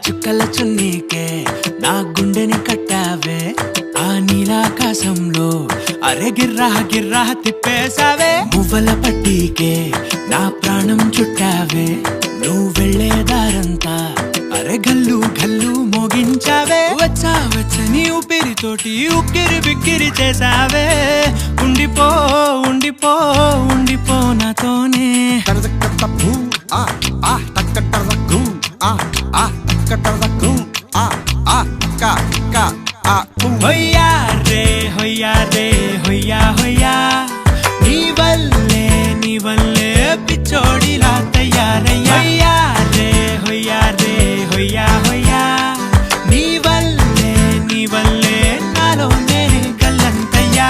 చుక్కల చున్నీకే నా గుండెని కట్టావే ఆ నీలాకాశంలో అరే గిర్రా గిర్రా తిప్పేసావే మువ్వల పట్టీకే నా ప్రాణం చుట్టావే నువ్వు వెళ్లే దారంతా అరే గల్లు గల్లు మోగించావే వచ్చా వచ్చని ఊపిరితోటి ఉక్కిరి బిక్కిరి చేసావే ఉండిపో ఉండిపో ఉండిపో నాతోనే హొయ్యా రే